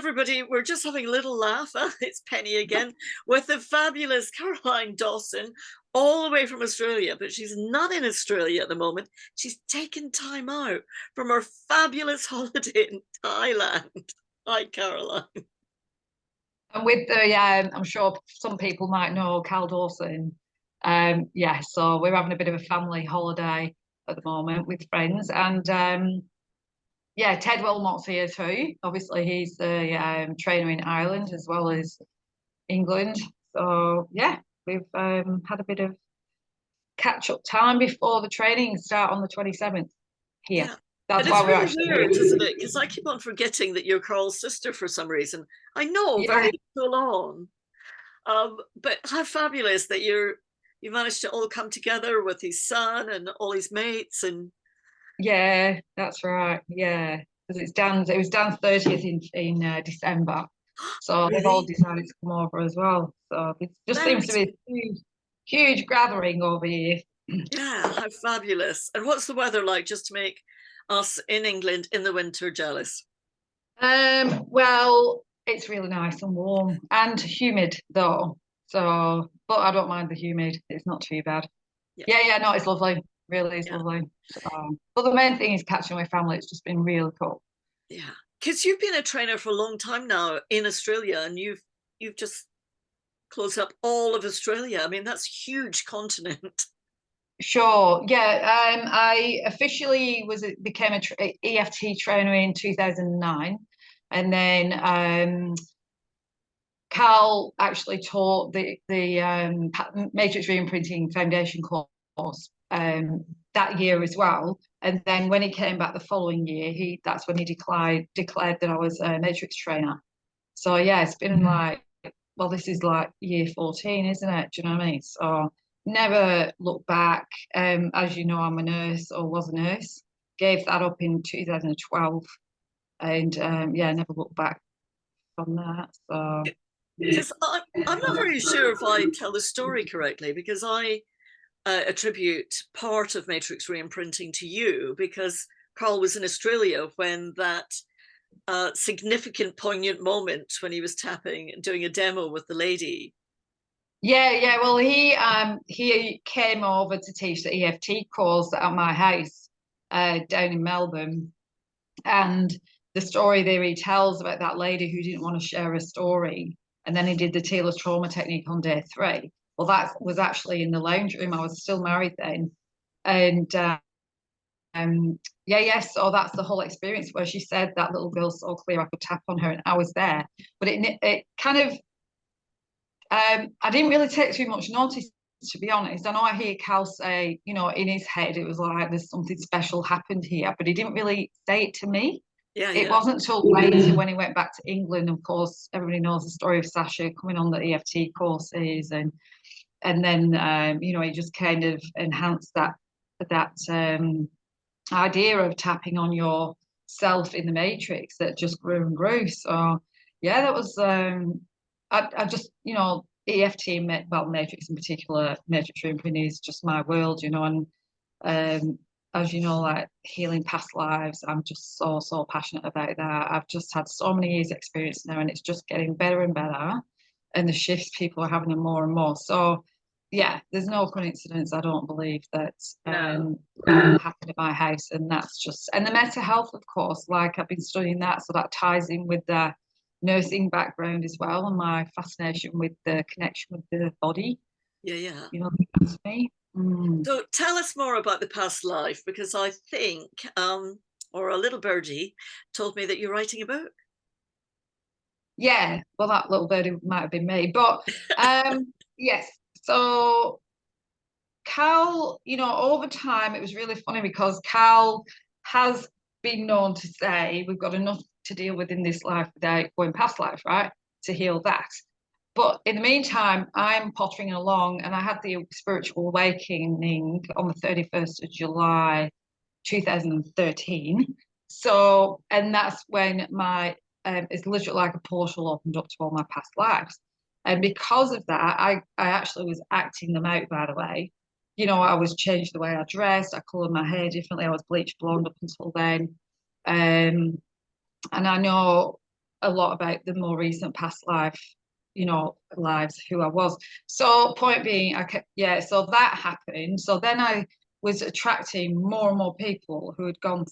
everybody. We're just having a little laugh. It's Penny again with the fabulous Caroline Dawson, all the way from Australia, but she's not in Australia at the moment. She's taken time out from her fabulous holiday in Thailand. Hi, Caroline. And with the, I'm sure some people might know Cal Dawson. Yeah, so we're having a bit of a family holiday at the moment with friends, and yeah, Ted Wilmot's here too. Obviously, he's the trainer in Ireland as well as England. So yeah, we've had a bit of catch up time before the training start on the 27th here. Yeah. And That's it's why we're really actually weird, isn't it? Because I keep on forgetting that you're Carl's sister for some reason. I know, yeah, very full on. But how fabulous that you managed to all come together with his son and all his mates and yeah, that's right. Yeah, because it was Dan's 30th in December. So they've all really. decided to come over as well. So it just seems to be a huge gathering over here. Yeah, how fabulous. And what's the weather like just to make us in England in the winter jealous? Well, it's really nice and warm and humid though. So, but I don't mind the humid. It's not too bad. Yeah, Yeah, no, it's lovely. Really is yeah, lovely. But the main thing is catching my family. It's just been really cool. yeah. Because you've been a trainer for a long time now in Australia and you've just closed up all of Australia. I mean, that's huge continent. Sure. Yeah. I officially became a EFT trainer in 2009, and then Cal actually taught the Matrix Reimprinting Foundation course that year as well. And then when he came back the following year, he that's when he declared that I was a Matrix trainer. So yeah, it's been like, well, this is like year 14, isn't it? Do you know what I mean? So never look back. As you know, I'm a nurse or was a nurse. Gave that up in 2012, and yeah, never looked back from that. So Because I'm not very sure if I tell the story correctly because I attribute part of Matrix Reimprinting to you because Carl was in Australia when that significant, poignant moment when he was tapping, doing a demo with the lady. yeah. Well, he came over to teach the EFT course at my house down in Melbourne, and the story there he tells about that lady who didn't want to share her story, and then he did the Taylor's trauma technique on day 3. Well, that was actually in the lounge room. I was still married then, and yeah. So that's the whole experience where she said that little girl so clear I could tap on her, and I was there. But it kind of I didn't really take too much notice, to be honest. I know I hear Cal say, in his head, it was like there's something special happened here, but he didn't really say it to me. Yeah, It yeah. wasn't until later when he went back to England. Of course, everybody knows the story of Sasha coming on the EFT courses, and then he just kind of enhanced that idea of tapping on yourself in the matrix that just grew and grew. So yeah, that was I just EFT, well, Matrix in particular, Matrix Reimprinting is just my world, and um, as you know, like healing past lives, I'm just so passionate about that. I've just had so many years experience now, and it's just getting better and better, and the shifts people are having them more and more. So yeah, there's no coincidence. I don't believe that No. happened at my house, and that's just and the mental health, of course. Like I've been studying that, so that ties in with the nursing background as well, and my fascination with the connection with the body. Yeah, yeah. That's me. Mm. So tell us more about the past life because I think, or a little birdie told me that you're writing a book. Yeah, well, that little birdie might have been me, but yes. So Cal, over time, it was really funny because Cal has been known to say we've got enough to deal with in this life without going past life, right? To heal that. But in the meantime, I'm pottering along, and I had the spiritual awakening on the 31st of July, 2013. So, and that's when it's literally like a portal opened up to all my past lives. And because of that, I actually was acting them out, by the way. I was changed the way I dressed, I coloured my hair differently, I was bleached blonde up until then. And I know a lot about the more recent past life, you know, lives, who I was. So point being, so that happened. So then I was attracting more and more people who had gone,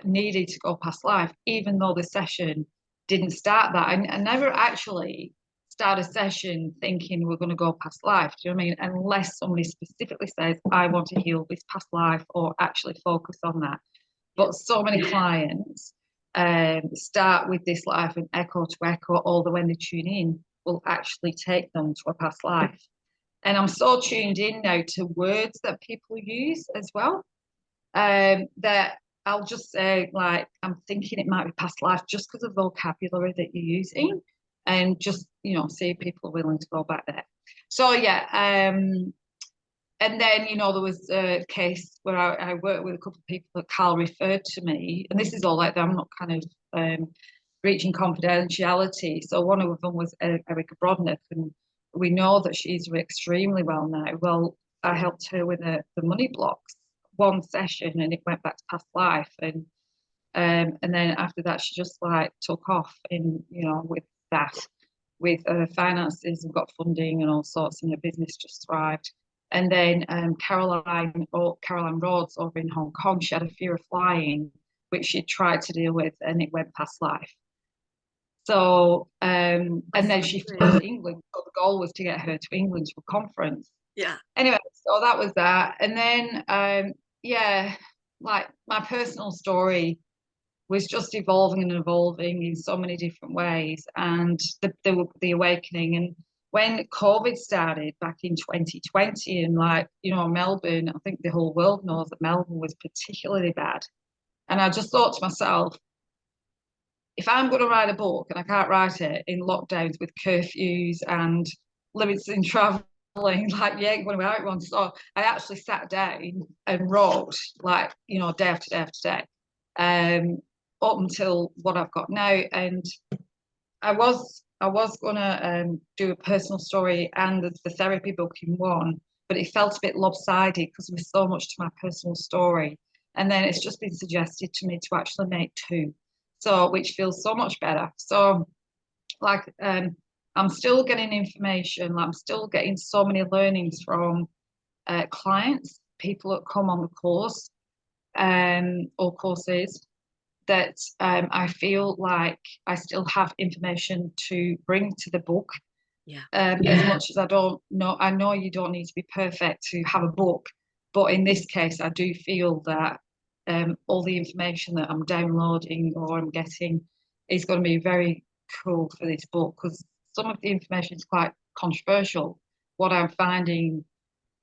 needed to go past life, even though the session didn't start that. I never actually start a session thinking we're going to go past life. Do you know what I mean? Unless somebody specifically says, I want to heal this past life or actually focus on that. But so many clients start with this life and echo to echo, although when they tune in, will actually take them to a past life. And I'm so tuned in now to words that people use as well, that I'll just say, like, I'm thinking it might be past life just because of vocabulary that you're using, and just, you know, see if people are willing to go back there. So yeah, and then, you know, there was a case where I worked with a couple of people that Carl referred to me, and this is all like that. I'm not kind of breaching confidentiality. So one of them was Erica Brodnick, and we know that she's extremely well now. Well, I helped her with the money blocks, one session, and it went back to past life, and then after that she just like took off in, you know, with that, with finances, and got funding and all sorts, and her business just thrived. And then Caroline Rhodes over in Hong Kong, she had a fear of flying, which she tried to deal with, and it went past life. So, and then she flew to England. So the goal was to get her to England to a conference. Yeah. Anyway, so that was that. And then, yeah, like my personal story was just evolving and evolving in so many different ways, and the awakening. And when COVID started back in 2020, and like, you know, Melbourne, I think the whole world knows that Melbourne was particularly bad. And I just thought to myself, if I'm going to write a book and I can't write it in lockdowns with curfews and limits in traveling, like, you ain't going to write one. So I actually sat down and wrote, like, you know, day after day after day, up until what I've got now. And I was going to do a personal story and the therapy book in one, but it felt a bit lopsided because there was so much to my personal story. And then it's just been suggested to me to actually make two, so which feels so much better. So like, I'm still getting information, like I'm still getting so many learnings from clients, people that come on the course or courses, that I feel like I still have information to bring to the book. Yeah. As much as I don't know, I know you don't need to be perfect to have a book, but in this case, I do feel that all the information that I'm downloading or I'm getting is going to be very cool for this book, because some of the information is quite controversial. What I'm finding,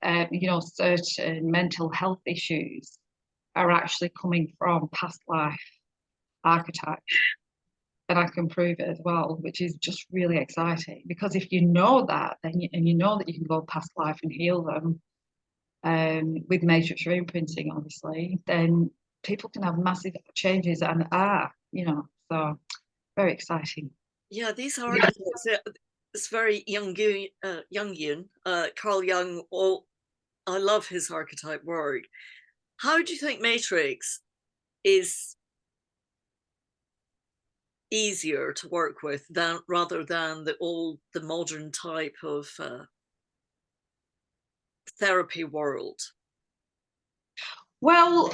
you know, certain mental health issues are actually coming from past life archetypes, and I can prove it as well, which is just really exciting. Because if you know that, then you know that you can go past life and heal them, with Matrix Reimprinting, obviously, then people can have massive changes and you know, so very exciting. Yeah, these are it's very Jungian, Carl Jung. I love his archetype work. How do you think Matrix is easier to work with than rather than the modern type of therapy world? Well,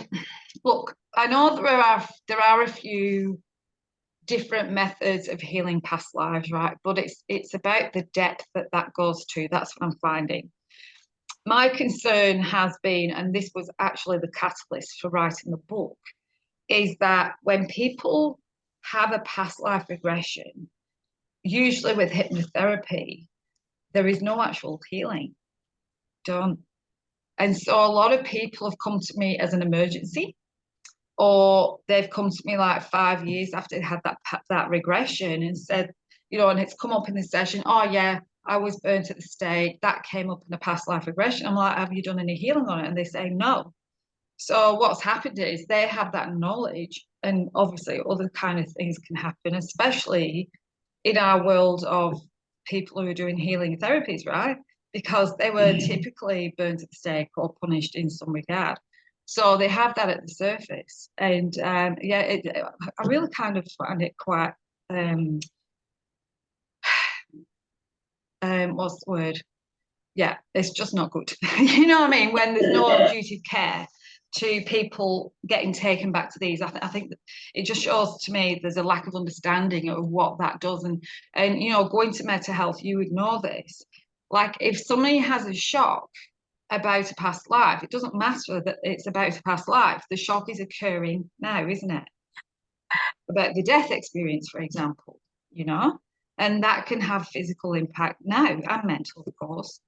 look, I know there are a few different methods of healing past lives, right? But it's about the depth that goes to. That's what I'm finding. My concern has been, and this was actually the catalyst for writing the book, is that when people have a past life regression, usually with hypnotherapy, there is no actual healing done. And so a lot of people have come to me as an emergency, or they've come to me like 5 years after they had that regression and said, you know, and it's come up in the session, oh yeah, I was burnt at the stake, that came up in a past life regression. I'm like, have you done any healing on it? And they say no. So what's happened is they have that knowledge, and obviously other kind of things can happen, especially in our world of people who are doing healing therapies, right? Because they were typically burnt at the stake or punished in some regard. So they have that at the surface. And yeah, I really kind of find it quite what's the word? Yeah, it's just not good. You know what I mean? When there's no duty of care to people getting taken back to these, I think that it just shows to me there's a lack of understanding of what that does. And you know, going to mental health, you would know this. Like if somebody has a shock about a past life, it doesn't matter that it's about a past life. The shock is occurring now, isn't it? About the death experience, for example, you know, and that can have physical impact now and mental, of course.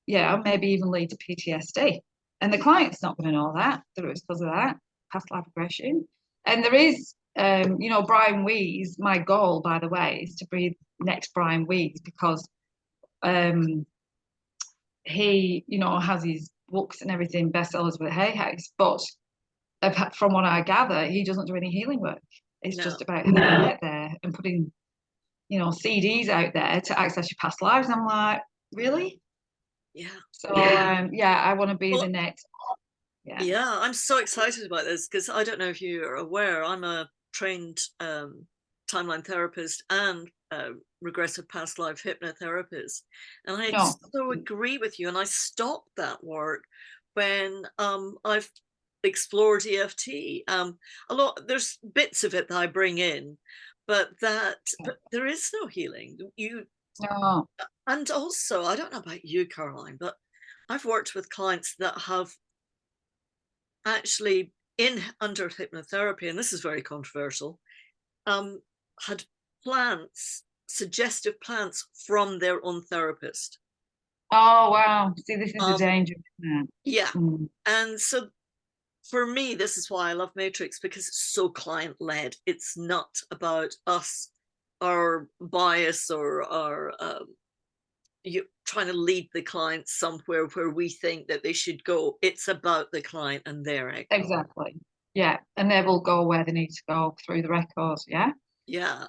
Yeah, maybe even lead to PTSD. And the client's not going to know that it was because of that past life aggression. And there is, you know, Brian Wees. My goal, by the way, is to be next Brian Wees because he, you know, has his books and everything, bestsellers with Hay House. But from what I gather, he doesn't do any healing work. It's just about how to get there and putting, you know, CDs out there to access your past lives. And I'm like, really? Yeah. So yeah, I want to be the next. Yeah, I'm so excited about this because I don't know if you are aware, I'm a trained timeline therapist and regressive past life hypnotherapist, and I so agree with you. And I stopped that work when I've explored EFT. A lot, there's bits of it that I bring in, but there is no healing. And also, I don't know about you, Caroline, but I've worked with clients that have actually under hypnotherapy, and this is very controversial, had suggestive plants from their own therapist. Oh wow! See, this is the danger. Yeah, and so for me, this is why I love Matrix, because it's so client-led. It's not about us, our bias, or our you trying to lead the client somewhere where we think that they should go. It's about the client and their echo. Exactly. Yeah, and they will go where they need to go through the records. Yeah. Yeah.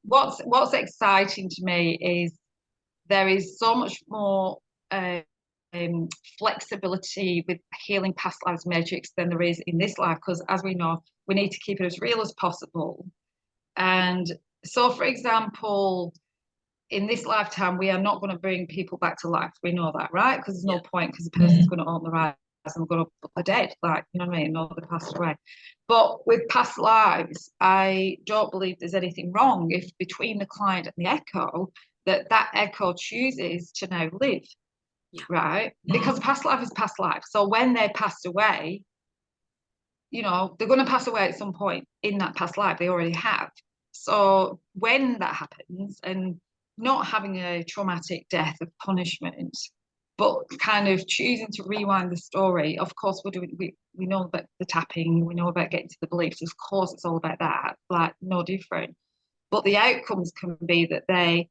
What's exciting to me is there is so much more flexibility with healing past lives Matrix than there is in this life, because as we know, we need to keep it as real as possible. And so, for example, in this lifetime, we are not going to bring people back to life. We know that, right? Because there's no point, because the person's going to own the rise and we're going to put the dead, like, you know what I mean? No, they passed away. But with past lives, I don't believe there's anything wrong if between the client and the echo, that echo chooses to now live, right? Because past life is past life. So when they passed away, you know, they're going to pass away at some point in that past life. They already have. So when that happens, and not having a traumatic death of punishment, but kind of choosing to rewind the story. Of course, we know about the tapping, we know about getting to the beliefs. Of course, it's all about that, like no different. But the outcomes can be that they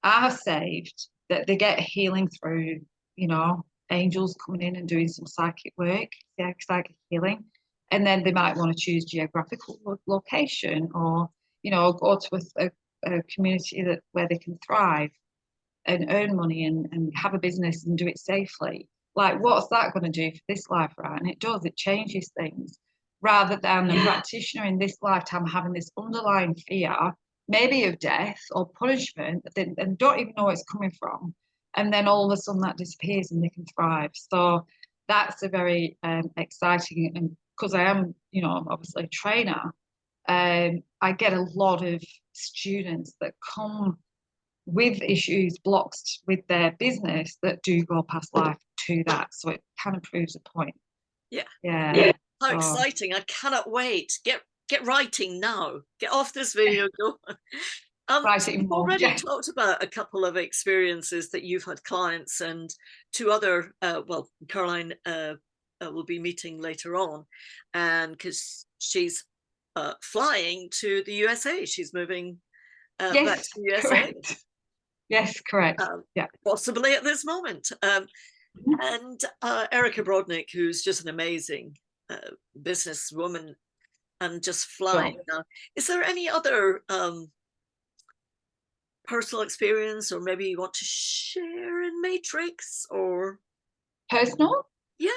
are saved, that they get healing through, you know, angels coming in and doing some psychic work, psychic healing. And then they might want to choose geographical location, or, you know, go to a community where they can thrive and earn money and have a business and do it safely. Like, what's that going to do for this life, right? And it does, it changes things, rather than a practitioner in this lifetime having this underlying fear, maybe of death or punishment, and don't even know where it's coming from. And then all of a sudden that disappears and they can thrive. So that's a very exciting, and because I am, you know, obviously a trainer, I get a lot of students that come with issues, blocks with their business, that do go past life to that. So it kind of proves a point. Yeah. How exciting. I cannot wait. Get writing now. Get off this video. Go. You've already talked about a couple of experiences that you've had clients, and two other, well, Caroline will be meeting later on, and because she's flying to the USA. She's moving back to the USA. Correct. Yes, correct. Yeah, possibly at this moment. And Erica Brodnick, who's just an amazing businesswoman and just flying. Is there any other personal experience, or maybe you want to share in Matrix, or personal? Yeah.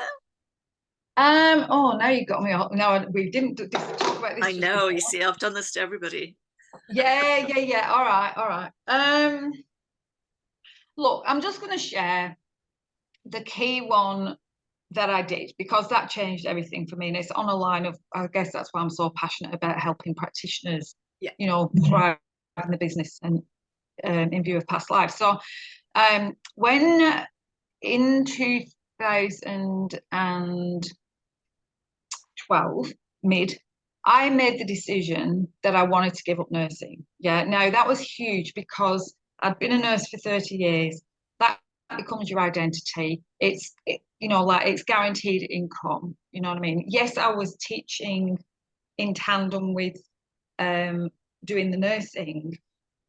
Oh, now you got me. No, we didn't talk about this. I know. You see, I've done this to everybody. Yeah. All right. Look, I'm just going to share the key one that I did, because that changed everything for me. And it's on a line of, I guess that's why I'm so passionate about helping practitioners, Yeah. you know, thrive in the business and in view of past lives. So when in 2012, mid, I made the decision that I wanted to give up nursing. Yeah. Now that was huge because I'd been a nurse for 30 years. That becomes your identity. You know, like it's guaranteed income. You know what I mean? Yes, I was teaching in tandem with doing the nursing,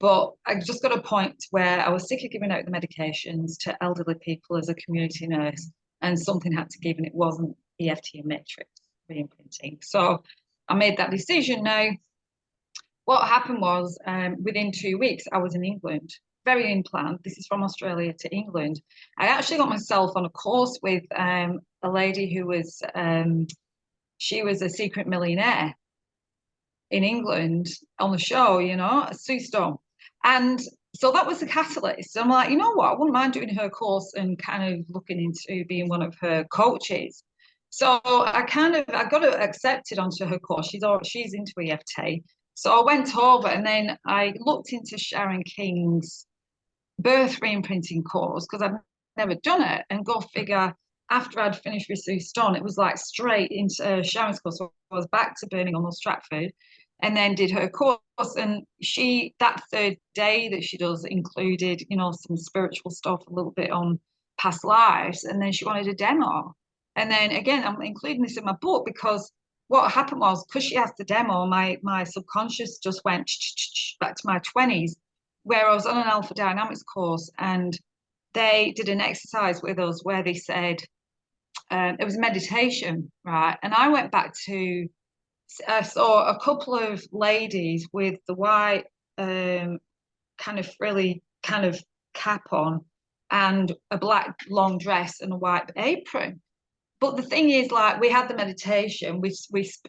but I just got a point where I was sick of giving out the medications to elderly people as a community nurse, and something had to give, and it wasn't EFT and Matrix Reimprinting. So I made that decision. Now, what happened was within 2 weeks, I was in England, very unplanned. This is from Australia to England. I actually got myself on a course with a lady who was, she was a secret millionaire in England on the show, you know, Sue Storm. And so that was the catalyst. So I'm like, you know what, I wouldn't mind doing her course and kind of looking into being one of her coaches. So I got accepted onto her course. She's into EFT. So I went over and then I looked into Sharon King's birth reimprinting course because I'd never done it. And go figure, after I'd finished with Sue Stone, it was like straight into Sharon's course. So I was back to Birmingham or Stratford and then did her course. And that third day that she does included, you know, some spiritual stuff, a little bit on past lives. And then she wanted a demo. And then again, I'm including this in my book because what happened was, because she asked the demo, my subconscious just went back to my 20s, where I was on an alpha dynamics course and they did an exercise with us where they said, it was meditation, right? And I went back to, I saw a couple of ladies with the white kind of frilly kind of cap on and a black long dress and a white apron. But the thing is, like, we had the meditation, we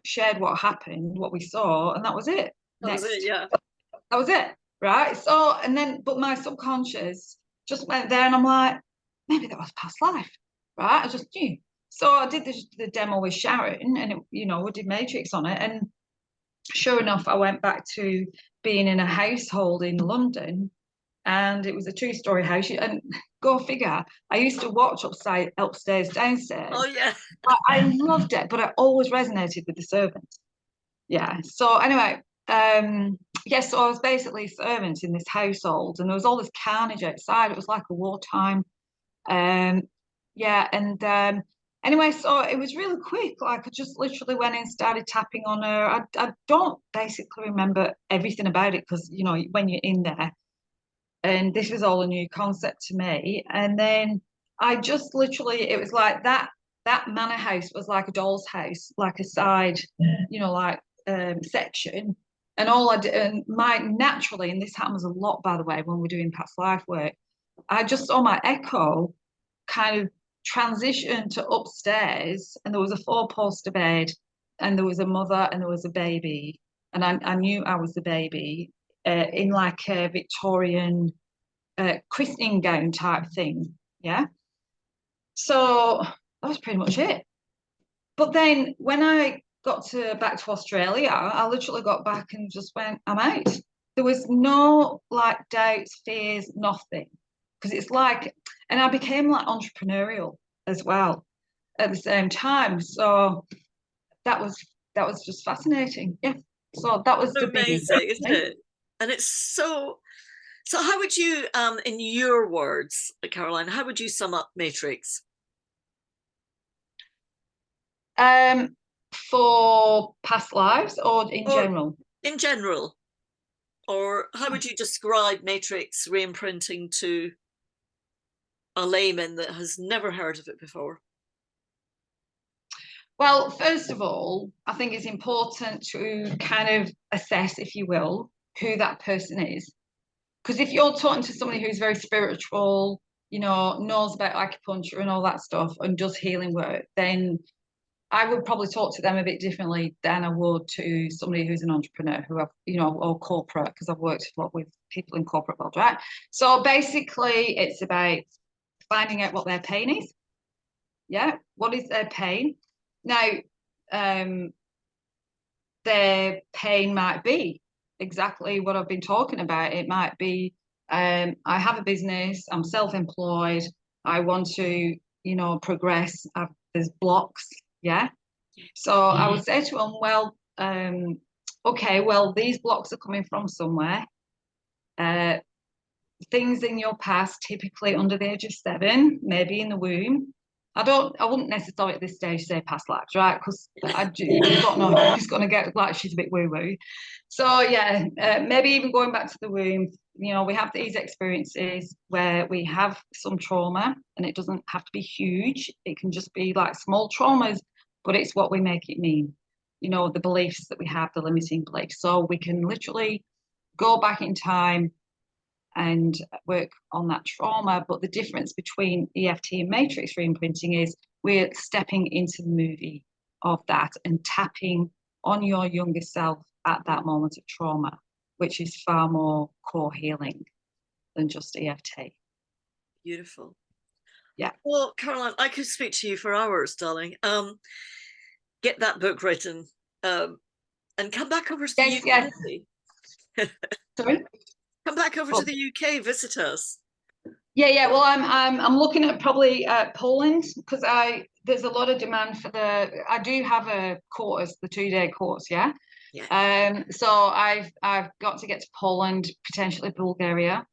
shared what happened, what we saw, and that was it. That was it, yeah. That was it, right? So, and then, but my subconscious just went there, and I'm like, maybe that was past life, right? I just knew. So I did the demo with Sharon, and it, you know, we did Matrix on it, and sure enough, I went back to being in a household in London, and it was a two-story house. And go figure, I used to watch upstairs, downstairs. Oh yeah. I loved it, but I always resonated with the servants. Yeah. So anyway, yes, so I was basically servant in this household, and there was all this carnage outside. It was like a wartime. Yeah, and anyway, so it was really quick. Like I just literally went in, started tapping on her. I don't basically remember everything about it because, you know, when you're in there, and this was all a new concept to me. And then I just literally, it was like that manor house was like a doll's house, like a side, you know, like section. And all I did, and naturally, and this happens a lot, by the way, when we're doing past life work, I just saw my echo kind of transition to upstairs, and there was a four-poster bed, and there was a mother, and there was a baby, and I knew I was the baby in like a Victorian christening gown type thing, yeah. So that was pretty much it. But then when I got back to Australia, I literally got back and just went, I'm out. There was no like doubts, fears, nothing. Because it's like, and I became like entrepreneurial as well at the same time. So that was just fascinating. Yeah. So that was the big Amazing, isn't it? And it's so how would you in your words, Caroline, how would you sum up Matrix? For past lives or in general? In general. Or how would you describe Matrix reimprinting to a layman that has never heard of it before? Well, first of all, I think it's important to kind of assess, if you will, who that person is. Because if you're talking to somebody who's very spiritual, you know, knows about acupuncture and all that stuff and does healing work, then I would probably talk to them a bit differently than I would to somebody who's an entrepreneur who have, you know, or corporate, because I've worked a lot with people in corporate world, right? So basically it's about finding out what their pain is. Yeah. What is their pain? Now, their pain might be exactly what I've been talking about. It might be, I have a business, I'm self-employed, I want to, you know, progress. There's blocks. Yeah. So I would say to them, well, okay, well, these blocks are coming from somewhere. Things in your past, typically under the age of 7, maybe in the womb. I wouldn't necessarily at this stage say past lives, right? Because you don't know who's going to get, like, she's a bit woo-woo. So yeah, maybe even going back to the womb, you know, we have these experiences where we have some trauma, and it doesn't have to be huge. It can just be like small traumas, but it's what we make it mean. You know, the beliefs that we have, the limiting beliefs. So we can literally go back in time and work on that trauma. But the difference between EFT and Matrix Reimprinting is we're stepping into the movie of that and tapping on your younger self at that moment of trauma, which is far more core healing than just EFT. Beautiful. Yeah. Well, Caroline, I could speak to you for hours, darling. Get that book written, and come back over to the UK. Yes. Sorry? Come back over to the UK, visit us. Yeah. Well, I'm looking at probably Poland, because there's a lot of demand for I do have a course, the 2-day course. Yeah. Yeah. So I've got to get to Poland, potentially Bulgaria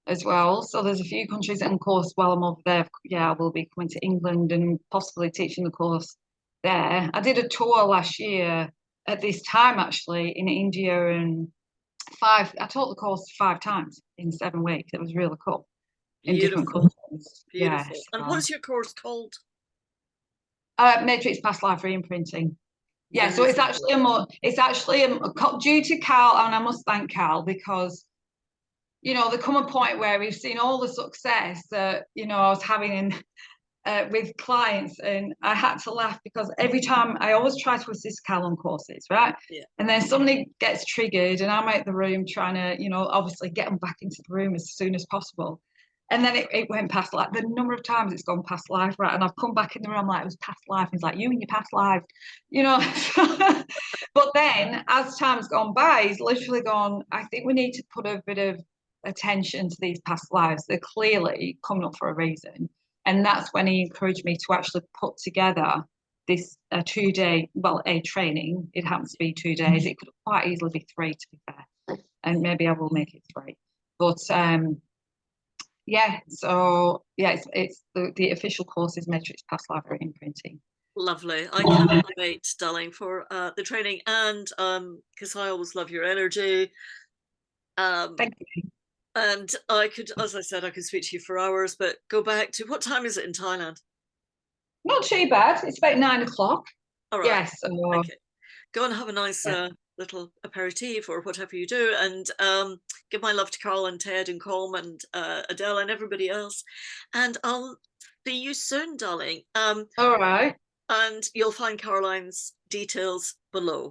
as well. So there's a few countries, and of course, while I'm over there, yeah, I will be coming to England and possibly teaching the course there. I did a tour last year at this time, actually, in India, and I taught the course 5 times in 7 weeks. It was really cool. In different countries. Beautiful. Yes. And what's your course called? Matrix Past Life Reimprinting. Yeah, so it's actually due to Carl, and I must thank Carl, because, you know, there come a point where we've seen all the success that, you know, I was having with clients, and I had to laugh, because every time I always try to assist Carl on courses, right? Yeah. And then somebody gets triggered, and I'm out the room trying to, you know, obviously get them back into the room as soon as possible. And then it went past, like, the number of times it's gone past life, right? And I've come back in the room, like, it was past life. He's like, you and your past life, you know. But then as time's gone by, he's literally gone, I think we need to put a bit of attention to these past lives. They're clearly coming up for a reason. And that's when he encouraged me to actually put together this 2-day, well, a training. It happens to be 2 days. It could quite easily be 3, to be fair. And maybe I will make it 3. But yeah, so yeah, it's the official course is Matrix Past Life Reimprinting. Lovely. I cannot wait, darling, for the training, and because I always love your energy. Thank you. And I could, as I said, I could speak to you for hours, but go back to, what time is it in Thailand? Not too bad. It's about 9 o'clock. All right. Yes. Okay. Go and have a nice little aperitif or whatever you do, and give my love to Carl and Ted and Colm and Adele and everybody else. And I'll see you soon, darling. All right. And you'll find Caroline's details below.